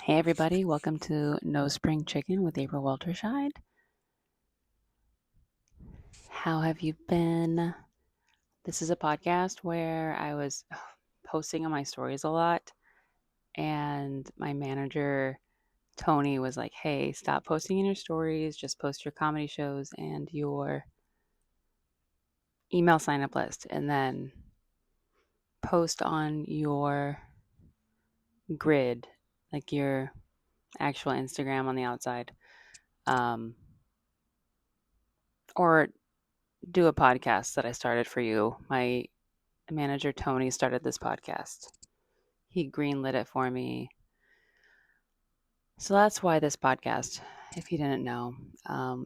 Hey everybody, welcome to No Spring Chicken with April Walterscheid. How have you been? This is a podcast where I was posting on my stories a lot, and my manager, Tony, was like, hey, stop posting in your stories, just post your comedy shows and your email sign up list, and then post on your grid, like your actual Instagram on the outside. Or do a podcast that I started for you. My manager, Tony, started this podcast. He greenlit it for me. So that's why this podcast, if you didn't know.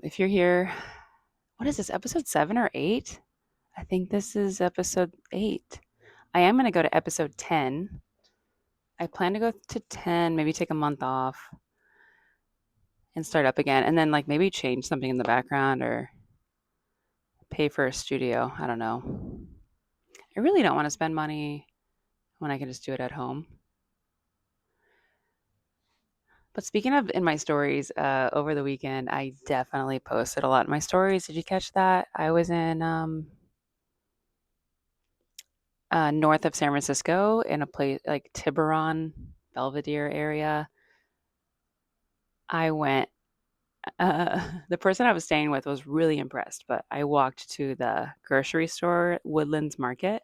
If you're here, what is this, episode 7 or 8? I think this is episode 8. I am going to go to episode 10. I plan to go to 10, maybe take a month off and start up again. And then, like, maybe change something in the background or pay for a studio. I don't know. I really don't want to spend money when I can just do it at home. But speaking of in my stories, over the weekend, I definitely posted a lot in my stories. Did you catch that? I was in north of San Francisco in a place like Tiburon, Belvedere area. I went, the person I was staying with was really impressed, but I walked to the grocery store, Woodlands Market.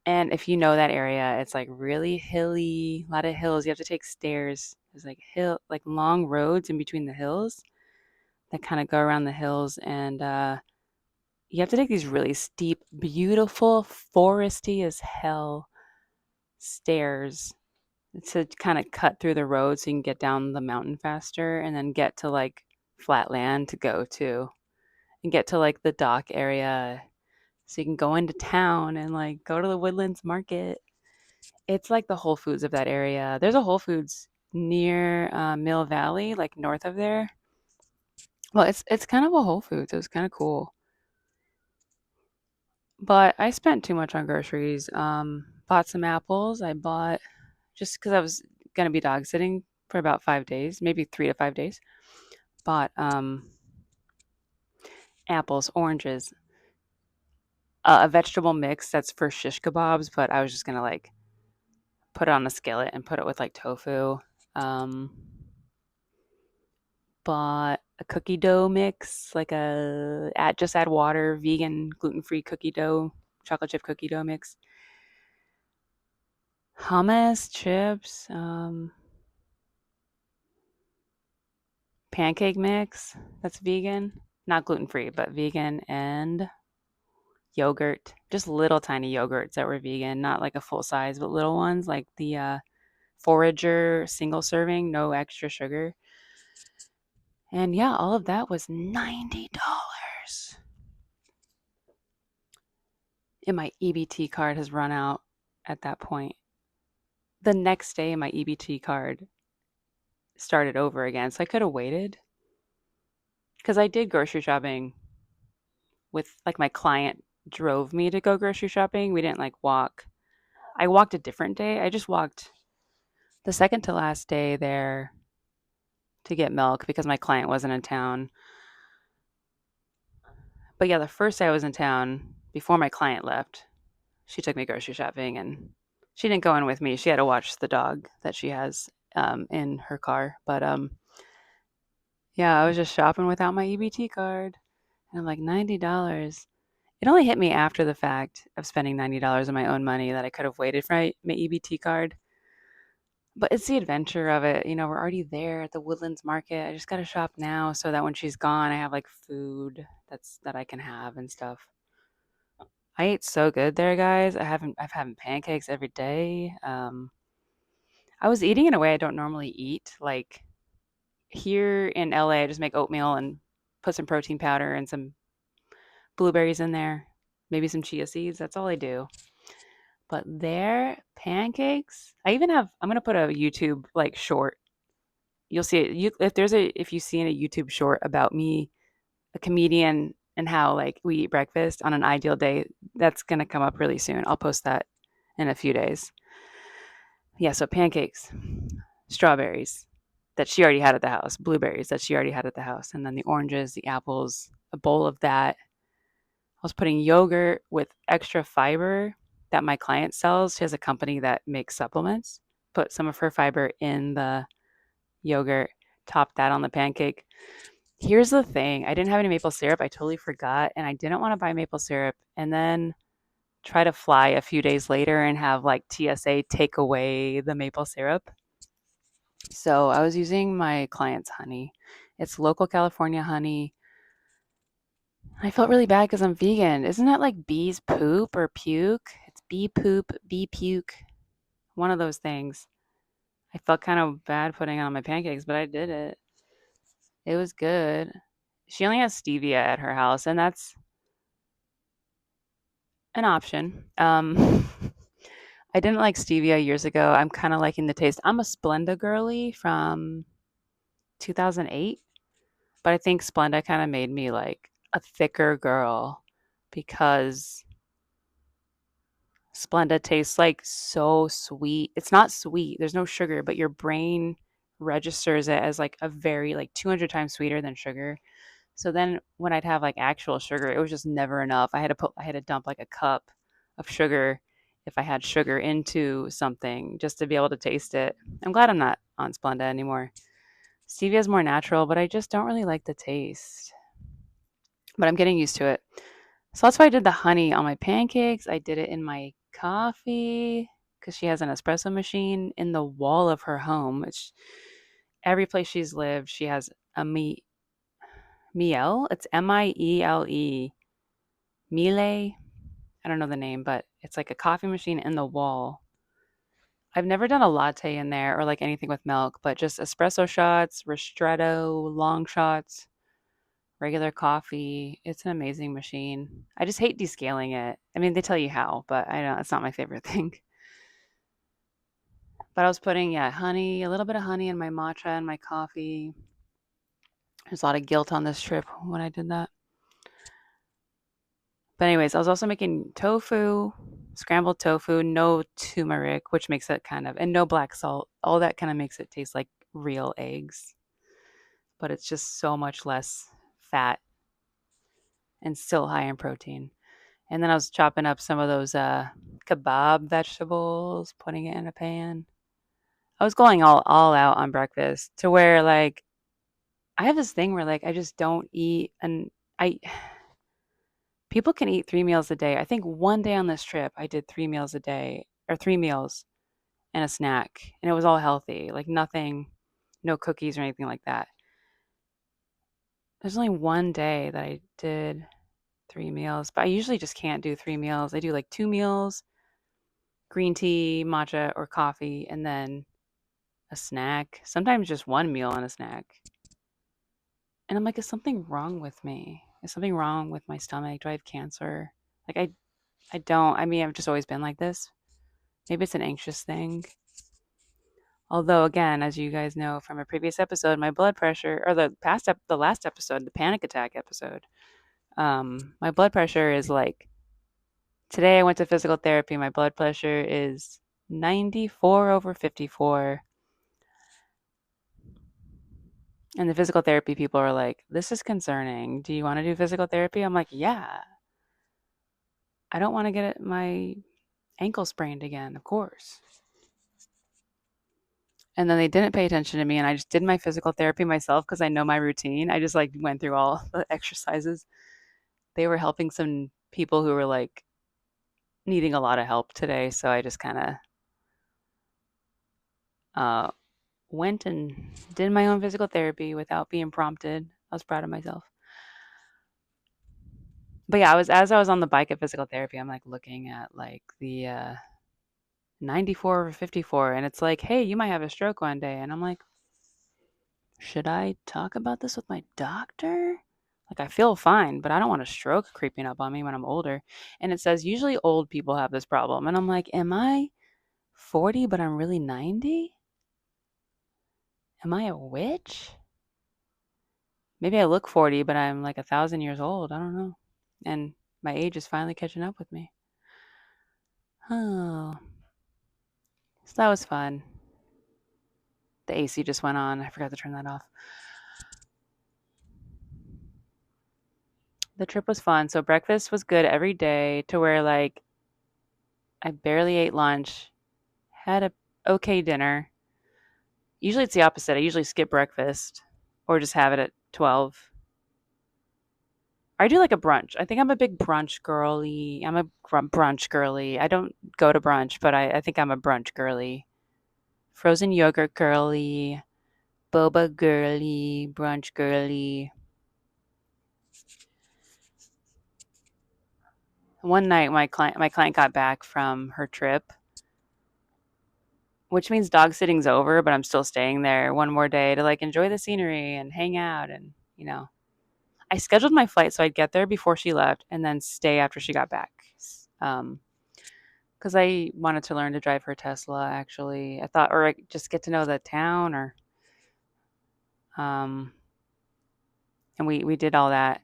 And if you know that area, it's like really hilly, a lot of hills. You have to take stairs. There's like long roads in between the hills that kind of go around the hills, and you have to take these really steep, beautiful, foresty as hell stairs to kind of cut through the road so you can get down the mountain faster and then get to like flat land to go to and get to like the dock area so you can go into town and like go to the Woodlands Market. It's like the Whole Foods of that area. There's a Whole Foods near Mill Valley, like north of there. Well, it's kind of a Whole Foods. It was kind of cool. But I spent too much on groceries. Bought some apples. I bought just because I was gonna be dog sitting for about 5 days, maybe 3 to 5 days. Bought apples, oranges, a vegetable mix that's for shish kebabs, but I was just gonna like put it on a skillet and put it with like tofu. Um, Bought a cookie dough mix, like just add water, vegan, gluten free cookie dough, chocolate chip cookie dough mix. Hummus, chips, pancake mix that's vegan, not gluten free, but vegan, and yogurt, just little tiny yogurts that were vegan, not like a full size, but little ones like the Forager single serving, no extra sugar. And yeah, all of that was $90. And my EBT card has run out at that point. The next day, my EBT card started over again. So I could have waited because I did grocery shopping with like my client drove me to go grocery shopping. We didn't like walk. I walked a different day. I just walked the second to last day there to get milk because my client wasn't in town. But yeah, the first day I was in town before my client left, she took me grocery shopping and she didn't go in with me. She had to watch the dog that she has in her car. But yeah, I was just shopping without my EBT card. And I'm like, $90. It only hit me after the fact of spending $90 of my own money that I could have waited for my EBT card. But it's the adventure of it. You know, we're already there at the Woodlands Market. I just got to shop now so that when she's gone, I have like food that I can have and stuff. I ate so good there, guys. I've having pancakes every day. I was eating in a way I don't normally eat. Like here in LA, I just make oatmeal and put some protein powder and some blueberries in there, maybe some chia seeds. That's all I do. But their pancakes, I'm gonna put a YouTube like short. You'll see it. If you see in a YouTube short about me, a comedian, and how like we eat breakfast on an ideal day, that's gonna come up really soon. I'll post that in a few days. Yeah, so pancakes, strawberries that she already had at the house, blueberries that she already had at the house, and then the oranges, the apples, a bowl of that. I was putting yogurt with extra fiber that my client sells. She has a company that makes supplements. Put some of her fiber in the yogurt, top that on the pancake. Here's the thing, I didn't have any maple syrup. I totally forgot, and I didn't want to buy maple syrup and then try to fly a few days later and have like TSA take away the maple syrup. So I was using my client's honey. It's local California honey. I felt really bad because I'm vegan. Isn't that like bees poop or puke? It's bee poop, bee puke, one of those things. I felt kind of bad putting it on my pancakes, but I did it. It was good. She only has stevia at her house, and that's an option. I didn't like stevia years ago. I'm kind of liking the taste. I'm a Splenda girly from 2008, but I think Splenda kind of made me like a thicker girl because Splenda tastes like so sweet. It's not sweet. There's no sugar, but your brain registers it as like a very like 200 times sweeter than sugar. So then when I'd have like actual sugar, it was just never enough. I had to dump like a cup of sugar if I had sugar into something just to be able to taste it. I'm glad I'm not on Splenda anymore. Stevia is more natural, but I just don't really like the taste. But I'm getting used to it. So that's why I did the honey on my pancakes. I did it in my coffee because she has an espresso machine in the wall of her home. It's every place she's lived, she has a miele. It's Miele. Miele. I don't know the name, but it's like a coffee machine in the wall. I've never done a latte in there or like anything with milk, but just espresso shots, ristretto, long shots, regular coffee. It's an amazing machine. I just hate descaling it. I mean, they tell you how, but I know it's not my favorite thing. But I was putting, yeah, honey, a little bit of honey in my matcha and my coffee. There's a lot of guilt on this trip when I did that. But anyways, I was also making tofu, scrambled tofu, no turmeric, which makes it kind of, and no black salt. All that kind of makes it taste like real eggs, but it's just so much less fat and still high in protein. And then I was chopping up some of those kebab vegetables, putting it in a pan. I was going all out on breakfast to where like I have this thing where like I just don't eat and I people can eat 3 meals a day. I think one day on this trip I did 3 meals a day or 3 meals and a snack and it was all healthy. Like nothing, no cookies or anything like that. There's only one day that I did 3 meals, but I usually just can't do 3 meals. I do like 2 meals, green tea, matcha, or coffee, and then a snack. Sometimes just one meal and a snack. And I'm like, is something wrong with me? Is something wrong with my stomach? Do I have cancer? Like I don't. I mean, I've just always been like this. Maybe it's an anxious thing. Although again, as you guys know from a previous episode, my blood pressure or the last episode, the panic attack episode, my blood pressure is like today I went to physical therapy. My blood pressure is 94 over 54. And the physical therapy people are like, this is concerning. Do you want to do physical therapy? I'm like, yeah. I don't want to get my ankle sprained again, of course. And then they didn't pay attention to me and I just did my physical therapy myself because I know my routine. I just like went through all the exercises. They were helping some people who were like needing a lot of help today, so I just kind of uh went and did my own physical therapy without being prompted. I was proud of myself. But yeah, I was as I was on the bike at physical therapy, I'm like looking at like the 94 over 54 and it's like, "Hey, you might have a stroke one day." And I'm like, should I talk about this with my doctor? Like, I feel fine, but I don't want a stroke creeping up on me when I'm older. And it says usually old people have this problem. And I'm like, am I 40, but I'm really 90? Am I a witch? Maybe I look 40, but I'm like 1,000 years old. I don't know. And my age is finally catching up with me. Oh. So that was fun. The AC just went on. I forgot to turn that off. The trip was fun. So breakfast was good every day to where like I barely ate lunch, had a okay dinner. Usually it's the opposite. I usually skip breakfast or just have it at 12. I do like a brunch. I think I'm a big brunch girly. I'm a brunch girly. I don't go to brunch, but I think I'm a brunch girly. Frozen yogurt girly, boba girly, brunch girly. One night my client got back from her trip, which means dog sitting's over, but I'm still staying there one more day to like enjoy the scenery and hang out and, I scheduled my flight so I'd get there before she left and then stay after she got back. Um, because I wanted to learn to drive her Tesla. Actually, I thought, or like, just get to know the town, or um, and we did all that.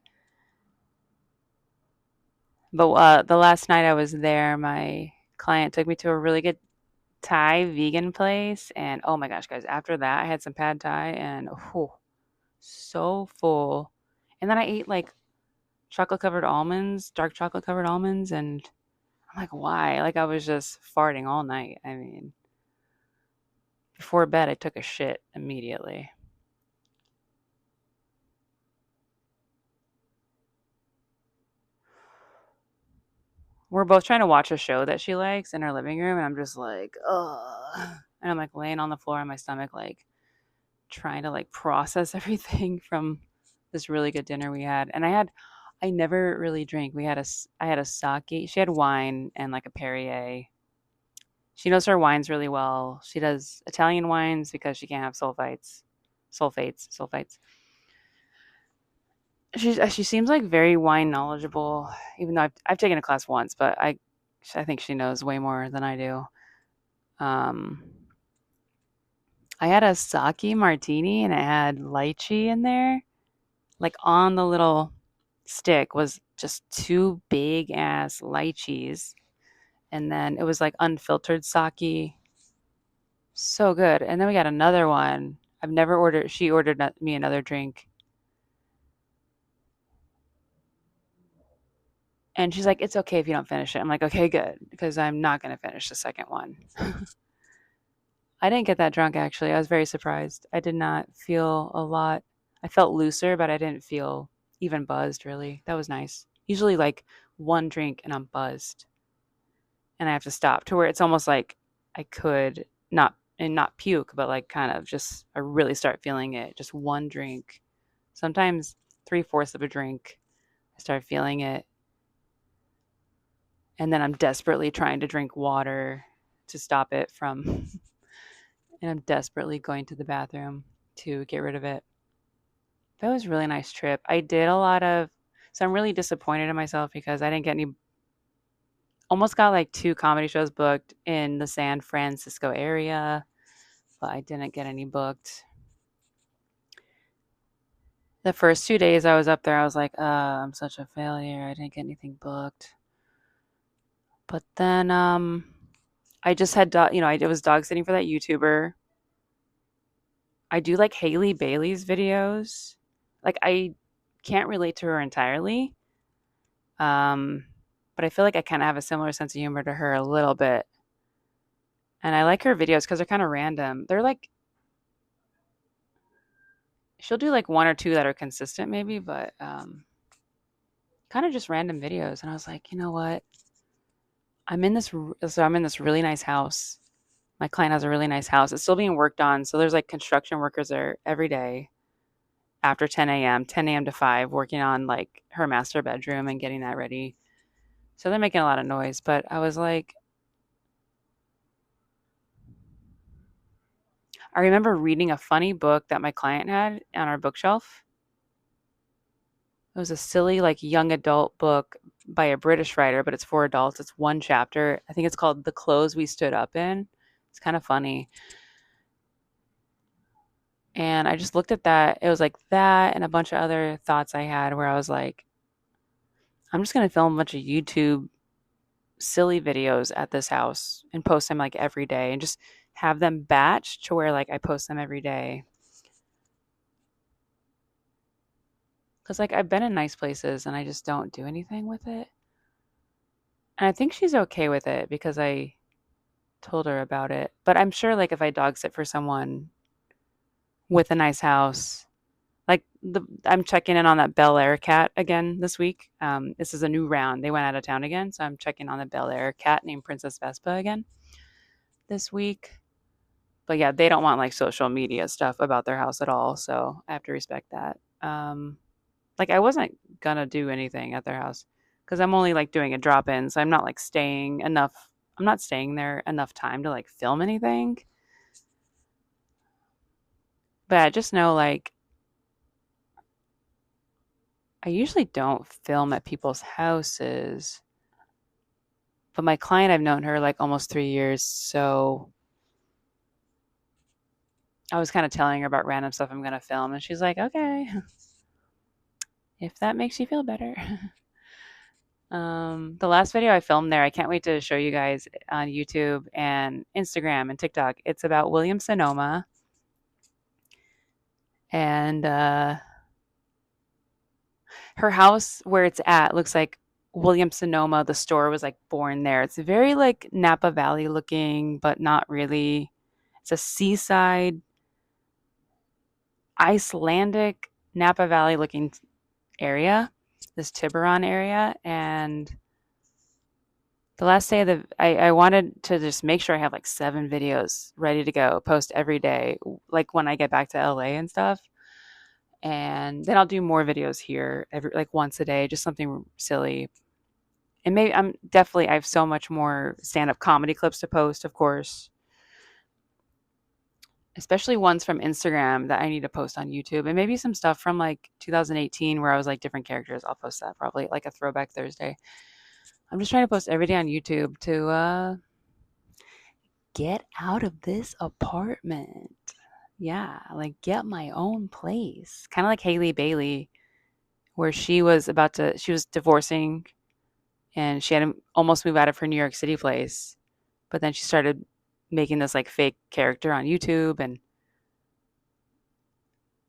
But the last night I was there, my client took me to a really good Thai vegan place, and oh my gosh, guys! After that, I had some pad Thai, and so full. And then I ate like chocolate covered almonds, dark chocolate covered almonds, and I'm like, why? Like I was just farting all night. I mean, before bed, I took a shit immediately. We're both trying to watch a show that she likes in her living room, and I'm just like, ugh. And I'm like laying on the floor on my stomach, like trying to like process everything from this really good dinner we had. And I never really drink. I had a sake. She had wine and like a Perrier. She knows her wines really well. She does Italian wines because she can't have sulfates. She seems like very wine knowledgeable, even though I've taken a class once, but I think she knows way more than I do. Um, I had a sake martini and it had lychee in there. Like on the little stick was just two big ass lychees, and then it was like unfiltered sake. So good. And then we got another one. I've never ordered. She ordered me another drink, and she's like, "It's okay if you don't finish it." I'm like, "Okay, good," because I'm not gonna finish the second one. I didn't get that drunk actually. I was very surprised. I did not feel a lot. I felt looser, but I didn't feel even buzzed really. That was nice. Usually like one drink and I'm buzzed and I have to stop to where it's almost like I could not puke, but like kind of just I really start feeling it. Just one drink. Sometimes three-fourths of a drink. I start feeling it. And then I'm desperately trying to drink water to stop it from and I'm desperately going to the bathroom to get rid of it. That was a really nice trip. I did a lot of so I'm really disappointed in myself because I didn't get any almost got like 2 comedy shows booked in the San Francisco area, but I didn't get any booked. The first 2 days I was up there, I was like, I'm such a failure. I didn't get anything booked." But then I just had I was dog sitting for that YouTuber. I do like Haley Bailey's videos. Like I can't relate to her entirely. Um, but I feel like I kind of have a similar sense of humor to her a little bit. And I like her videos because they're kind of random. They're like, she'll do like one or two that are consistent, maybe, but kind of just random videos. And I was like, you know what? I'm in this really nice house. My client has a really nice house. It's still being worked on. So there's like construction workers there every day after 10 a.m., 10 a.m. to 5, working on like her master bedroom and getting that ready. So they're making a lot of noise. But I was like, I remember reading a funny book that my client had on our bookshelf. It was a silly, like, young adult book by a British writer, but it's for adults. It's one chapter. I think it's called The Clothes We Stood Up In. It's kind of funny. And I just looked at that. It was like that and a bunch of other thoughts I had where I was like, I'm just going to film a bunch of YouTube silly videos at this house and post them like every day and just have them batch to where like I post them every day. Cause like I've been in nice places and I just don't do anything with it. And I think she's okay with it because I told her about it. But I'm sure like if I dog sit for someone with a nice house, like I'm checking in on that Bel Air cat again this week. This is a new round. They went out of town again, so I'm checking on the Bel Air cat named Princess Vespa again this week. But yeah, they don't want like social media stuff about their house at all, so I have to respect that. Like I wasn't gonna do anything at their house because I'm only like doing a drop in, so I'm not like staying enough. I'm not staying there enough time to like film anything. But I just know like I usually don't film at people's houses. But my client, I've known her like almost 3 years, so I was kind of telling her about random stuff I'm gonna film, and she's like, "Okay, if that makes you feel better." The last video I filmed there, I can't wait to show you guys on YouTube and Instagram and TikTok. It's about Williams Sonoma, and her house where it's at looks like Williams Sonoma. The store was like born there. It's very like Napa Valley looking, but not really. It's a seaside, Icelandic Napa Valley looking area, this Tiburon area. And the last day of I wanted to just make sure I have like 7 videos ready to go, post every day, like when I get back to LA and stuff. And then I'll do more videos here every like once a day, just something silly. And maybe I have so much more stand-up comedy clips to post, of course, especially ones from Instagram that I need to post on YouTube, and maybe some stuff from like 2018 where I was like different characters. I'll post that probably like a throwback Thursday. I'm just trying to post every day on YouTube to get out of this apartment. Yeah, like get my own place. Kind of like Haley Bailey, where she was divorcing and she had to almost move out of her New York City place, but then she started making this like fake character on YouTube and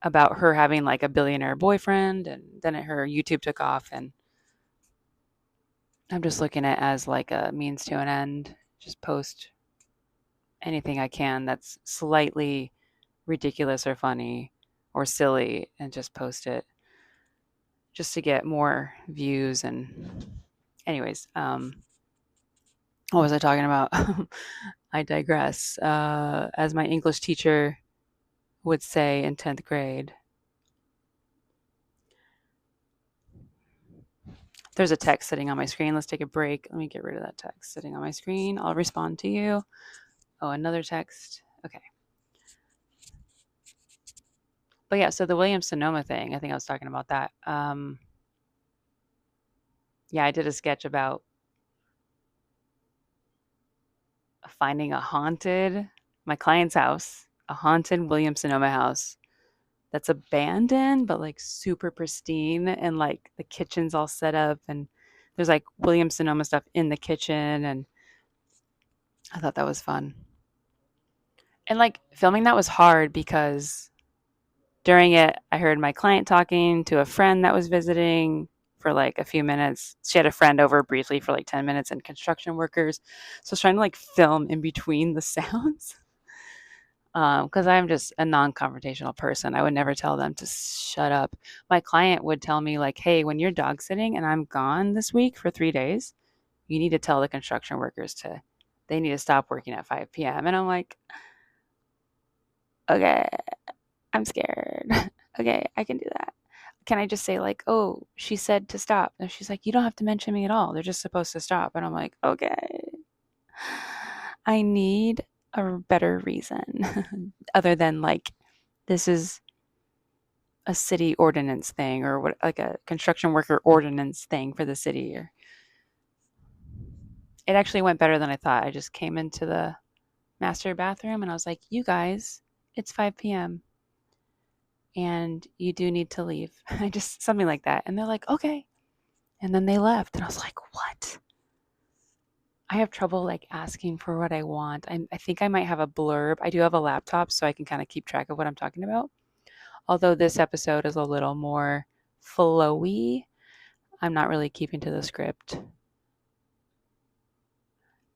about her having like a billionaire boyfriend, and then her YouTube took off, and I'm just looking at it as like a means to an end. Just post anything I can that's slightly ridiculous or funny or silly and just post it just to get more views. And anyways, what was I talking about? I digress. As my English teacher would say in 10th grade, there's a text sitting on my screen. Let's take a break. Let me get rid of that text sitting on my screen. I'll respond to you. Oh, another text. Okay. But yeah, so the Williams Sonoma thing, I think I was talking about that. Yeah, I did a sketch about finding my client's house, a haunted Williams Sonoma house that's abandoned, but like super pristine. And like the kitchen's all set up, and there's like Williams Sonoma stuff in the kitchen. And I thought that was fun. And like filming that was hard because during it, I heard my client talking to a friend that was visiting for like a few minutes. She had a friend over briefly for like 10 minutes and construction workers. So I was trying to like film in between the sounds because I'm just a non-confrontational person. I would never tell them to shut up. My client would tell me like, hey, when you're dog sitting and I'm gone this week for 3 days, you need to tell the construction workers they need to stop working at 5 p.m. And I'm like, okay, I'm scared. Okay, I can do that. Can I just say like, "Oh, she said to stop." And she's like, "You don't have to mention me at all. They're just supposed to stop." And I'm like, "Okay. I need a better reason other than like this is a city ordinance thing or what like a construction worker ordinance thing for the city." Or it actually went better than I thought. I just came into the master bathroom and I was like, "You guys, it's 5 p.m. and you do need to leave." I just something like that. And they're like, "Okay." And then they left and I was like, "What?" I have trouble like asking for what I want. I think I might have a blurb. I do have a laptop, so I can kind of keep track of what I'm talking about. Although this episode is a little more flowy, I'm not really keeping to the script.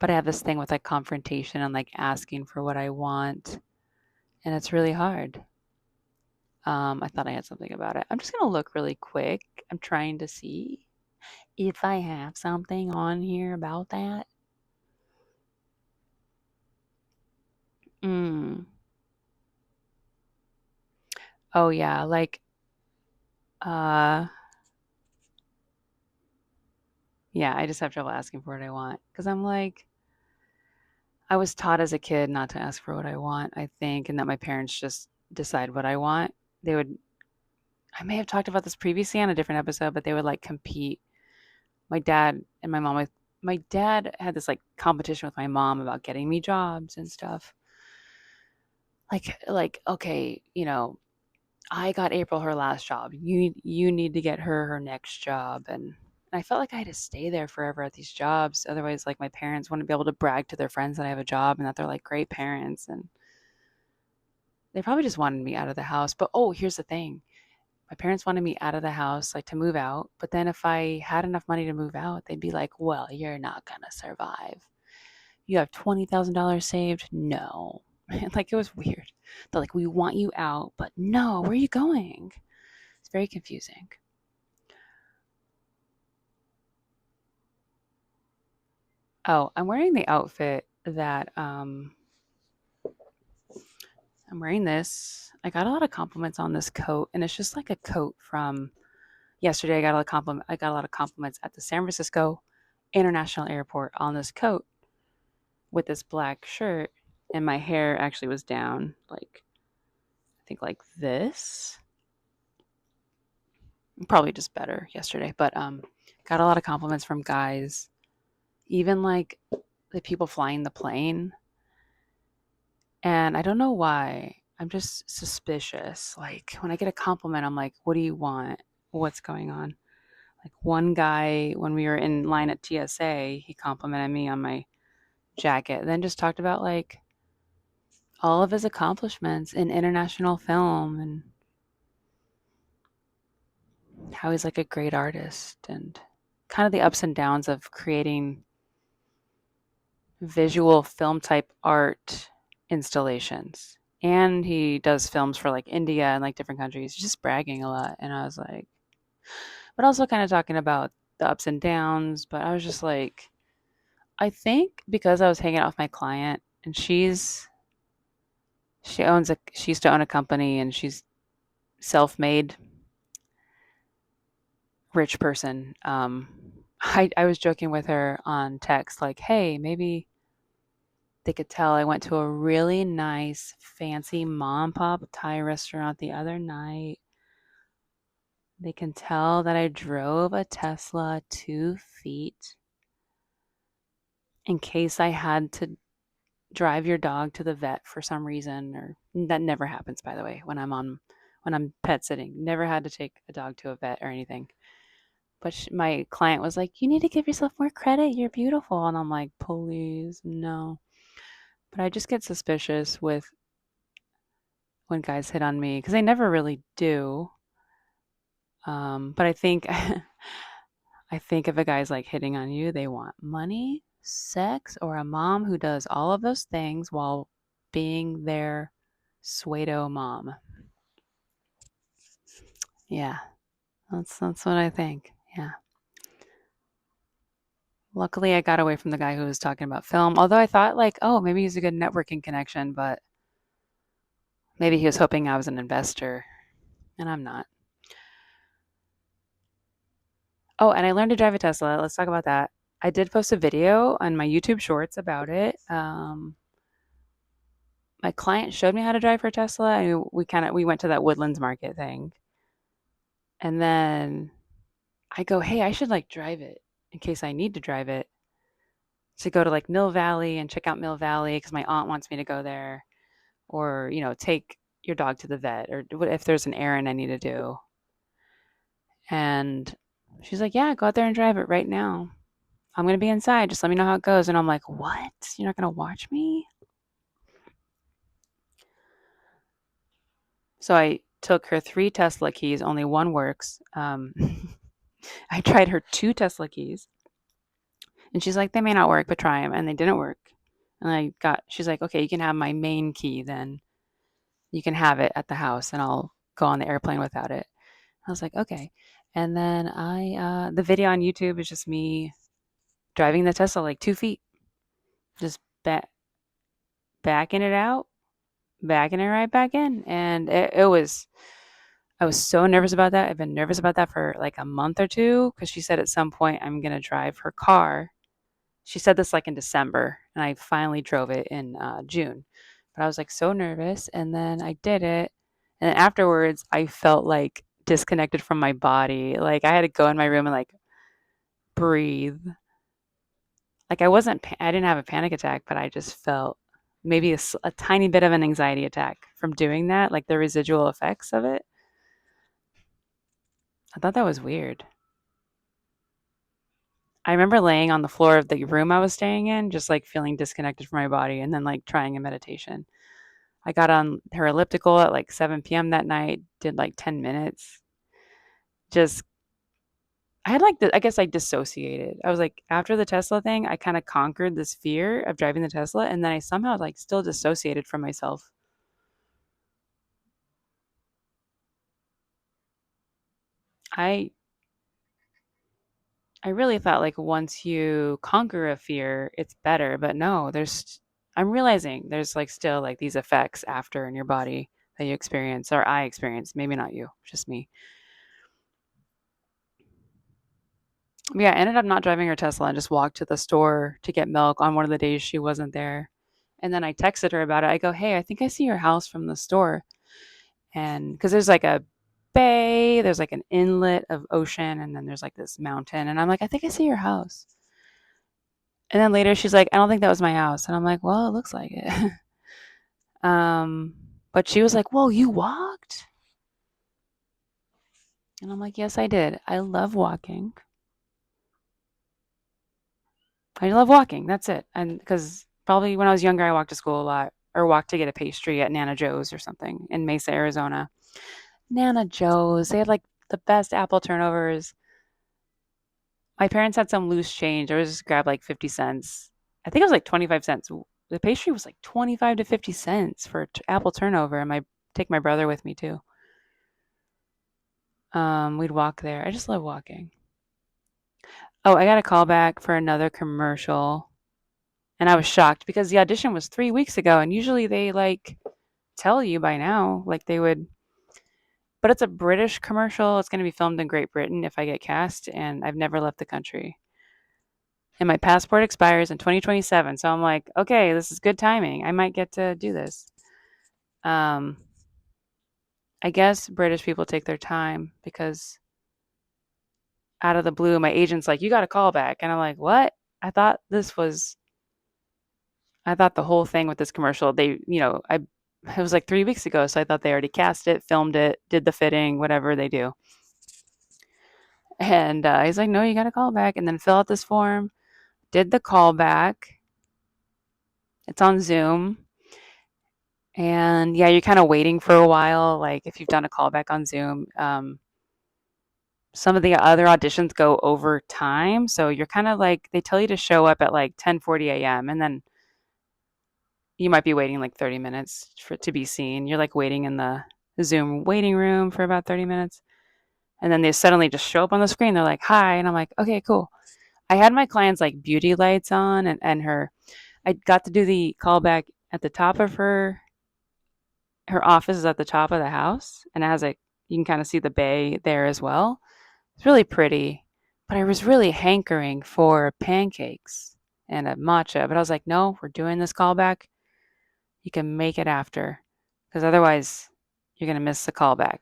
But I have this thing with like confrontation and like asking for what I want, and it's really hard. I thought I had something about it. I'm just gonna look really quick. I'm trying to see if I have something on here about that. Mm. Oh yeah, like uh yeah, I just have trouble asking for what I want because I'm like I was taught as a kid not to ask for what I want, I think, and that my parents just decide what I want. They would I may have talked about this previously on a different episode, but they would like compete. My dad and my mom with my dad had this like competition with my mom about getting me jobs and stuff. Like okay, I got April her last job. You need to get her next job, and I felt like I had to stay there forever at these jobs. Otherwise, like my parents wouldn't be able to brag to their friends that I have a job and that they're like great parents, and they probably just wanted me out of the house. But oh, here's the thing. My parents wanted me out of the house, like to move out. But then if I had enough money to move out, they'd be like, "Well, you're not gonna survive. You have $20,000 saved? No." Like it was weird. They're like, "We want you out, but no, where are you going?" It's very confusing. Oh, I'm wearing the outfit that I'm wearing this. I got a lot of compliments on this coat, and it's just like a coat from yesterday. I got a lot of compliments at the San Francisco International Airport on this coat with this black shirt, and my hair actually was down like I think like this. Probably just better yesterday, but got a lot of compliments from guys, even like the people flying the plane. And I don't know why. I'm just suspicious. Like when I get a compliment, I'm like, what do you want? What's going on? Like one guy, when we were in line at TSA, he complimented me on my jacket, then just talked about like all of his accomplishments in international film and how he's like a great artist and kind of the ups and downs of creating visual film type art installations. And he does films for like India and like different countries, just bragging a lot. And I was like, but also kind of talking about the ups and downs. But I was just like, I think because I was hanging out with my client and she used to own a company and she's self-made rich person. I was joking with her on text, like, hey, maybe they could tell I went to a really nice, fancy mom and pop Thai restaurant the other night. They can tell that I drove a Tesla 2 feet in case I had to drive your dog to the vet for some reason, or that never happens, by the way, when I'm pet sitting. Never had to take a dog to a vet or anything. But my client was like, "You need to give yourself more credit. You're beautiful." And I'm like, "Please, no." But I just get suspicious with when guys hit on me because they never really do. But I think I think if a guy's like hitting on you, they want money, sex, or a mom who does all of those things while being their pseudo mom. Yeah, that's what I think. Yeah. Luckily, I got away from the guy who was talking about film. Although I thought like, oh, maybe he's a good networking connection, but maybe he was hoping I was an investor, and I'm not. Oh, and I learned to drive a Tesla. Let's talk about that. I did post a video on my YouTube Shorts about it. My client showed me how to drive her Tesla, and we went to that Woodlands Market thing, and then I go, hey, I should like drive it in case I need to drive it to go to like Mill Valley and check out Mill Valley because my aunt wants me to go there, or take your dog to the vet, or if there's an errand I need to do. And she's like, yeah, go out there and drive it right now. I'm going to be inside. Just let me know how it goes. And I'm like, what? You're not going to watch me? So I took her 3 Tesla keys. Only one works. I tried her 2 Tesla keys. And she's like, they may not work, but try them. And they didn't work. And she's like, okay, you can have my main key then. You can have it at the house and I'll go on the airplane without it. I was like, okay. And then the video on YouTube is just me driving the Tesla like 2 feet, just backing it out, backing it right back in. And I was so nervous about that. I've been nervous about that for like a month or two because she said at some point I'm going to drive her car. She said this like in December, and I finally drove it in June. But I was like so nervous, and then I did it. And then afterwards, I felt like disconnected from my body. Like I had to go in my room and like breathe. Like I didn't have a panic attack, but I just felt maybe a tiny bit of an anxiety attack from doing that, like the residual effects of it. I thought that was weird. I remember laying on the floor of the room I was staying in, just like feeling disconnected from my body and then like trying a meditation. I got on her elliptical at like 7 p.m. that night, did like 10 minutes. Just, I had like, I guess I dissociated. I was like, after the Tesla thing, I kind of conquered this fear of driving the Tesla. And then I somehow like still dissociated from myself. I, I really thought like once you conquer a fear, it's better. But no, I'm realizing there's like still like these effects after in your body that you experience or I experience. Maybe not you, just me. Yeah, I ended up not driving her Tesla and just walked to the store to get milk on one of the days she wasn't there. And then I texted her about it. I go, hey, I think I see your house from the store. And because there's like a bay, there's like an inlet of ocean, and then there's like this mountain. And I'm like, I think I see your house. And then later she's like, I don't think that was my house. And I'm like, well, it looks like it. um, but she was like, whoa, you walked? And I'm like, yes, I did. I love walking. I love walking. That's it. And because probably when I was younger, I walked to school a lot or walked to get a pastry at Nana Joe's or something in Mesa, Arizona. Nana Joe's. They had like the best apple turnovers. My parents had some loose change. I was just grabbed like 50 cents. I think it was like 25 cents. The pastry was like 25 to 50 cents for apple turnover. And take my brother with me too. We'd walk there. I just love walking. Oh, I got a call back for another commercial. And I was shocked because the audition was 3 weeks ago. And usually they like tell you by now, like they would, but it's a British commercial. It's going to be filmed in Great Britain if I get cast, and I've never left the country. And my passport expires in 2027. So I'm like, okay, this is good timing. I might get to do this. Um, I guess British people take their time because out of the blue, my agent's like, you got a call back. And I'm like, what? I thought this was, I thought the whole thing with this commercial, it was like 3 weeks ago. So I thought they already cast it, filmed it, did the fitting, whatever they do. And he's like, no, you got to call back and then fill out this form. Did the call back. It's on Zoom. And yeah, you're kind of waiting for a while. Like if you've done a callback on Zoom, some of the other auditions go over time. So you're kind of like, they tell you to show up at like 10:40 a.m. And then you might be waiting like 30 minutes for it to be seen. You're like waiting in the Zoom waiting room for about 30 minutes. And then they suddenly just show up on the screen. They're like, hi. And I'm like, okay, cool. I had my clients like beauty lights on and I got to do the callback at the top of her office is at the top of the house and it has like you can kind of see the bay there as well. It's really pretty, but I was really hankering for pancakes and a matcha. But I was like, no, we're doing this callback. You can make it after, because otherwise you're gonna miss the callback.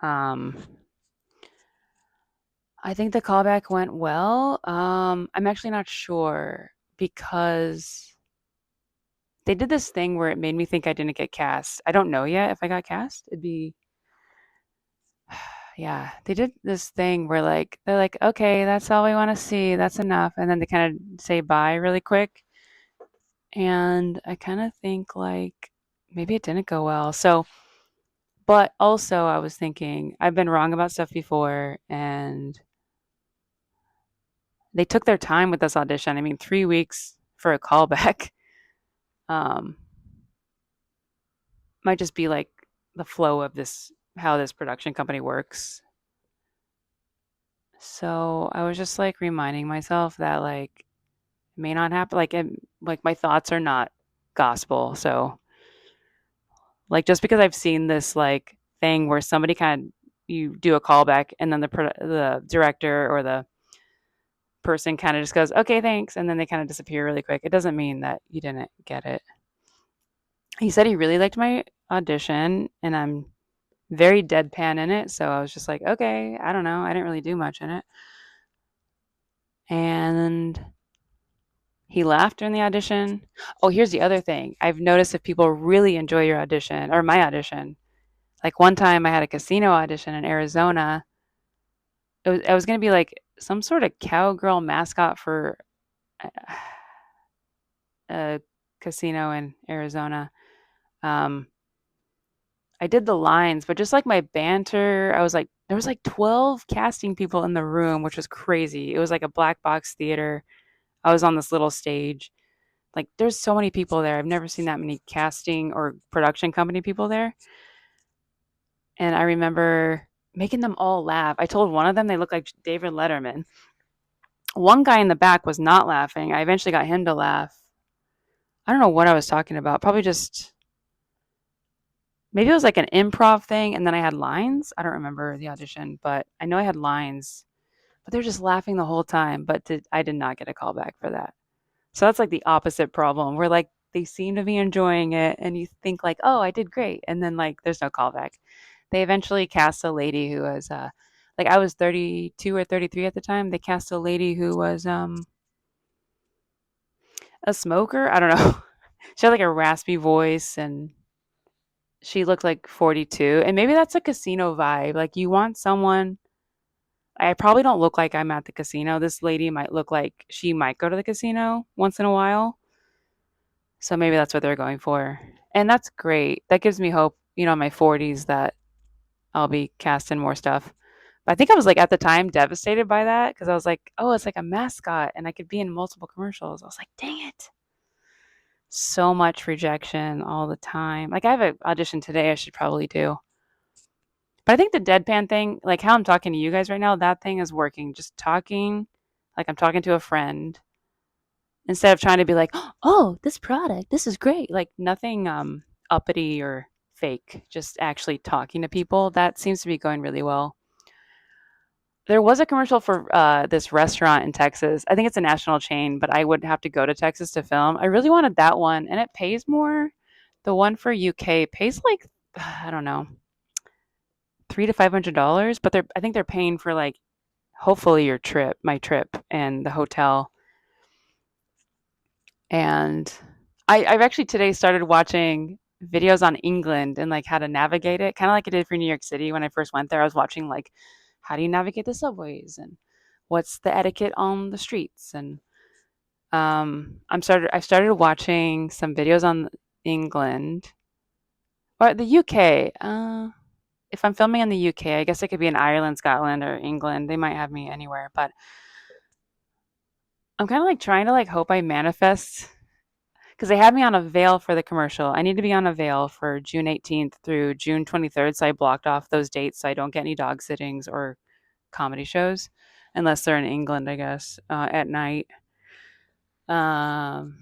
Um, I think the callback went well. I'm actually not sure because they did this thing where it made me think I didn't get cast. I don't know yet if I got cast. yeah, they did this thing where like they're like, okay, that's all we want to see, that's enough, and then they kind of say bye really quick, and I kind of think like maybe it didn't go well. So, but also I was thinking I've been wrong about stuff before, and they took their time with this audition. I mean, 3 weeks for a callback um, might just be like the flow of this, how this production company works. So I was just like reminding myself that like it may not happen. Like my thoughts are not gospel. So like just because I've seen this like thing where somebody kind of you do a callback and then the director or the person kind of just goes okay thanks and then they kind of disappear really quick. It doesn't mean that you didn't get it. He said he really liked my audition and I'm very deadpan in it. So I was just like, okay, I don't know. I didn't really do much in it. And he laughed during the audition. Oh, here's the other thing. I've noticed if people really enjoy your audition or my audition. Like one time I had a casino audition in Arizona. I was going to be like some sort of cowgirl mascot for a, a casino in Arizona. Um, I did the lines, but just like my banter, I was like, there was like 12 casting people in the room, which was crazy. It was like a black box theater. I was on this little stage. Like, there's so many people there. I've never seen that many casting or production company people there. And I remember making them all laugh. I told one of them they looked like David Letterman. One guy in the back was not laughing. I eventually got him to laugh. I don't know what I was talking about. Probably just maybe it was like an improv thing and then I had lines. I don't remember the audition, but I know I had lines. But they're just laughing the whole time, I did not get a call back for that. So that's like the opposite problem where like they seem to be enjoying it and you think like, "Oh, I did great." And then like there's no callback. They eventually cast a lady who was like I was 32 or 33 at the time. They cast a lady who was a smoker. I don't know. She had like a raspy voice and she looked like 42. And maybe that's a casino vibe. Like you want someone I probably don't look like I'm at the casino. This lady might look like she might go to the casino once in a while. So maybe that's what they're going for. And that's great. That gives me hope, in my 40s that I'll be cast in more stuff. But I think I was like at the time devastated by that because I was like, oh, it's like a mascot and I could be in multiple commercials. I was like, dang it. So much rejection all the time. Like I have an audition today I should probably do. But I think the deadpan thing, like how I'm talking to you guys right now, that thing is working. Just talking like I'm talking to a friend instead of trying to be like, "Oh, this product, this is great." Like nothing uppity or fake, just actually talking to people. That seems to be going really well. There was a commercial for this restaurant in Texas. I think it's a national chain, but I would have to go to Texas to film. I really wanted that one, and it pays more. The one for UK pays like I don't know, $300 to $500, but I think they're paying for like hopefully my trip, and the hotel. And I've actually today started watching videos on England and like how to navigate it, kind of like I did for New York City when I first went there. I was watching like how do you navigate the subways and what's the etiquette on the streets. And I started watching some videos on England or the UK. If I'm filming in the UK, I guess it could be in Ireland, Scotland, or England. They might have me anywhere, but I'm kind of like trying to like hope I manifest because they had me on a veil for the commercial. I need to be on a veil for June 18th through June 23rd. So I blocked off those dates so I don't get any dog sittings or comedy shows unless they're in England, I guess, at night. Um,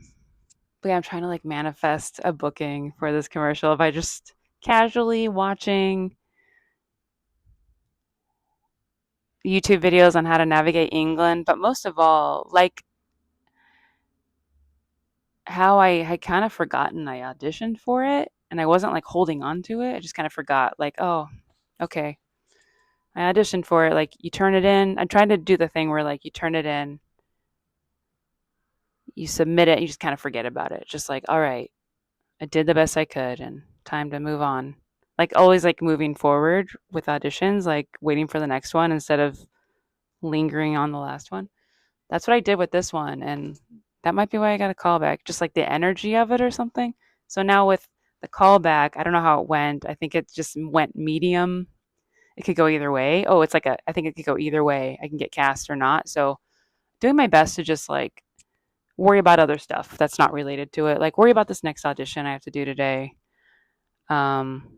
but yeah, I'm trying to like manifest a booking for this commercial by just casually watching YouTube videos on how to navigate England. But most of all, like how I had kind of forgotten I auditioned for it and I wasn't like holding on to it. I just kind of forgot, like, oh, okay, I auditioned for it. Like, you turn it in. I'm trying to do the thing where, like, you turn it in, you submit it, you just kind of forget about it. Just like, all right, I did the best I could and time to move on. Like always like moving forward with auditions, like waiting for the next one instead of lingering on the last one. That's what I did with this one, and that might be why I got a callback, just like the energy of it or something. So now with the callback, I don't know how it went. I think it just went medium. It could go either way. Oh, it's like I think it could go either way. I can get cast or not. So doing my best to just like worry about other stuff that's not related to it. Like worry about this next audition I have to do today. Um,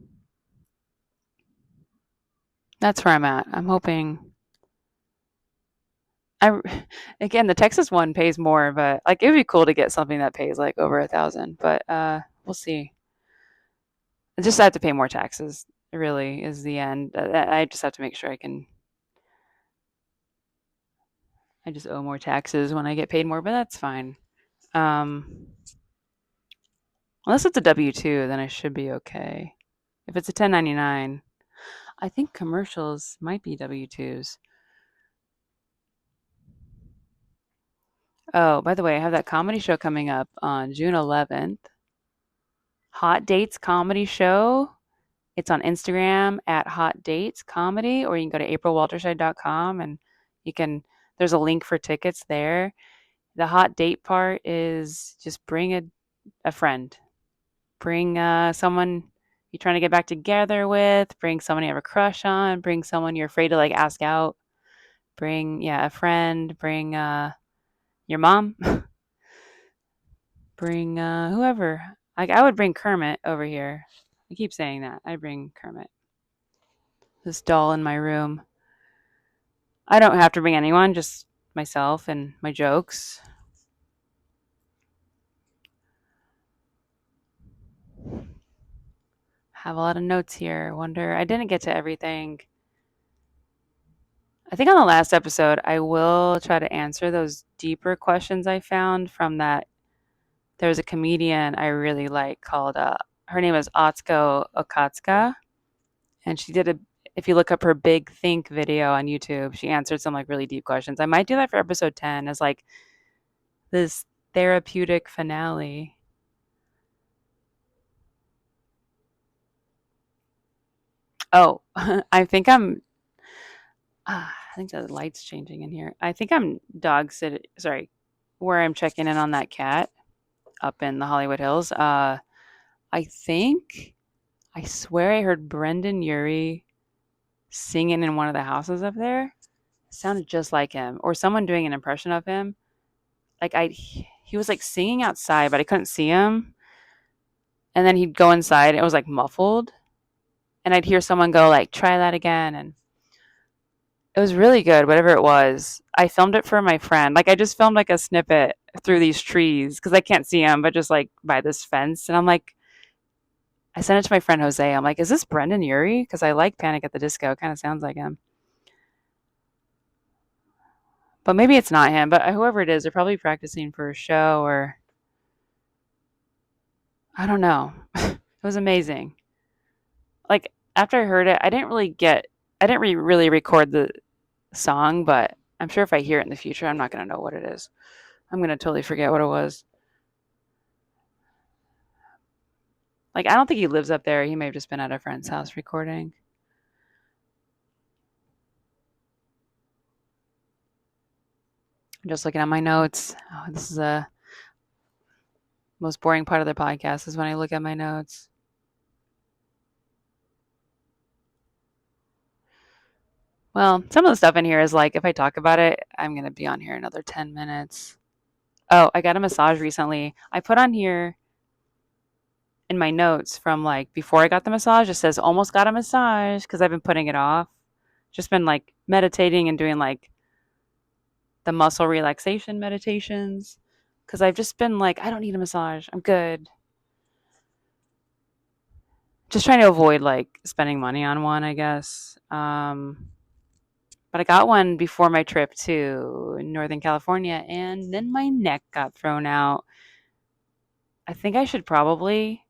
that's where I'm at. I'm hoping I again the Texas one pays more, but like it would be cool to get something that pays like over 1,000. But we'll see. I just have to pay more taxes. Really is the end. I just have to make sure I can. I just owe more taxes when I get paid more, but that's fine. Um, unless it's a W two, then I should be okay. If it's a 1099, I think commercials might be W twos. Oh, by the way, I have that comedy show coming up on June 11th. Hot Dates Comedy Show. It's on Instagram at Hot Dates Comedy, or you can go to aprilwalterscheid.com and you can, there's a link for tickets there. The hot date part is just bring a friend, bring someone you're trying to get back together with, bring someone you have a crush on, bring someone you're afraid to like ask out, bring, yeah, a friend, bring your mom, bring whoever. Like I would bring Kermit over here. I keep saying that. I bring Kermit, this doll in my room. I don't have to bring anyone, just myself and my jokes. Have a lot of notes here. Wonder, I didn't get to everything. I think on the last episode, I will try to answer those deeper questions I found from that. There's a comedian I really like called, her name is Atsuko Okatsuka. And she did a, if you look up her Big Think video on YouTube, she answered some like really deep questions. I might do that for episode 10 as like this therapeutic finale. Oh, I think I think the light's changing in here. I think I'm dog sitting, sorry, where I'm checking in on that cat up in the Hollywood Hills. I think, I swear I heard Brendan Urie singing in one of the houses up there. It sounded just like him, or someone doing an impression of him. Like he was like singing outside, but I couldn't see him. And then he'd go inside. And it was like muffled, and I'd hear someone go like, "Try that again," and it was really good, whatever it was. I filmed it for my friend. Like I just filmed like a snippet through these trees because I can't see them, but just like by this fence. And I'm like, I sent it to my friend Jose. I'm like, is this Brendan Urie? Because I like Panic at the Disco. It kind of sounds like him. But maybe it's not him. But whoever it is, they're probably practicing for a show or I don't know. It was amazing. Like after I heard it, I didn't really record the song, but I'm sure if I hear it in the future, I'm not going to know what it is. I'm going to totally forget what it was. Like, I don't think he lives up there. He may have just been at a friend's house recording. I'm just looking at my notes. Oh, this is the most boring part of the podcast is when I look at my notes. Well, some of the stuff in here is like, if I talk about it, I'm going to be on here another 10 minutes. Oh, I got a massage recently. I put on here in my notes from like before I got the massage, it says almost got a massage because I've been putting it off. Just been like meditating and doing like the muscle relaxation meditations because I've just been like, I don't need a massage. I'm good. Just trying to avoid like spending money on one, I guess. But I got one before my trip to Northern California, and then my neck got thrown out. I think I should probably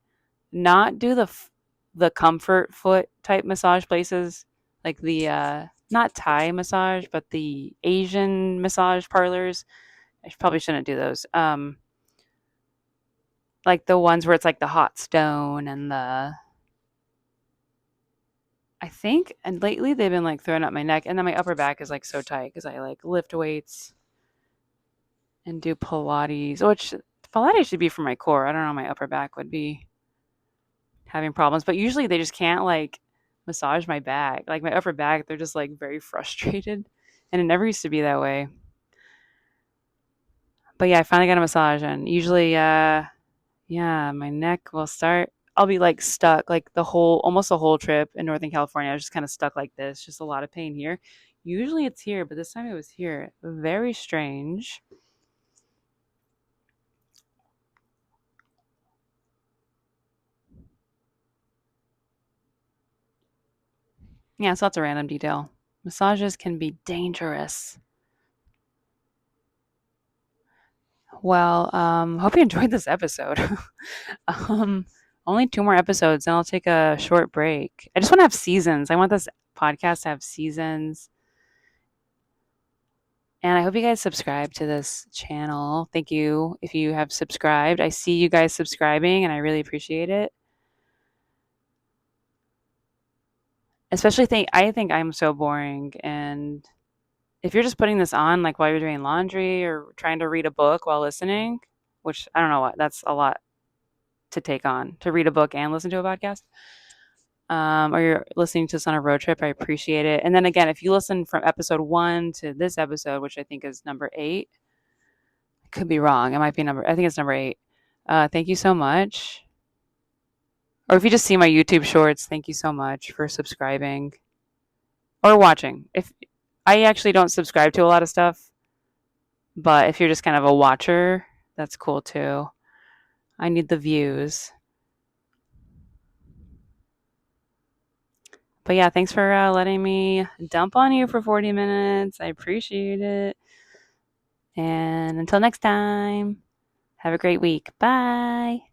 not do the comfort foot type massage places, like the not Thai massage, but the Asian massage parlors. Probably shouldn't do those. Like the ones where it's like the hot stone and the I think, and lately they've been like throwing up my neck, and then my upper back is like so tight because I like lift weights and do Pilates, which Pilates should be for my core. I don't know, my upper back would be having problems, but usually they just can't like massage my back, like my upper back. They're just like very frustrated, and it never used to be that way. But yeah, I finally got a massage, and usually, yeah, my neck will start. I'll be like stuck, like almost the whole trip in Northern California. I was just kind of stuck like this, just a lot of pain here. Usually it's here, but this time it was here. Very strange. Yeah, so that's a random detail. Massages can be dangerous. Well, hope you enjoyed this episode. um, only two more episodes, and I'll take a short break. I just want to have seasons. I want this podcast to have seasons. And I hope you guys subscribe to this channel. Thank you if you have subscribed. I see you guys subscribing, and I really appreciate it. Especially I think I'm so boring, and if you're just putting this on like while you're doing laundry or trying to read a book while listening, which I don't know what, that's a lot to take on, to read a book and listen to a podcast. Or you're listening to this on a road trip, I appreciate it. And then again, if you listen from episode 1 to this episode, which I think is number 8, I could be wrong. It might be I think it's number 8. Thank you so much. Or if you just see my YouTube shorts, thank you so much for subscribing or watching. If I actually don't subscribe to a lot of stuff, but if you're just kind of a watcher, that's cool too. I need the views. But yeah, thanks for letting me dump on you for 40 minutes. I appreciate it. And until next time, have a great week. Bye.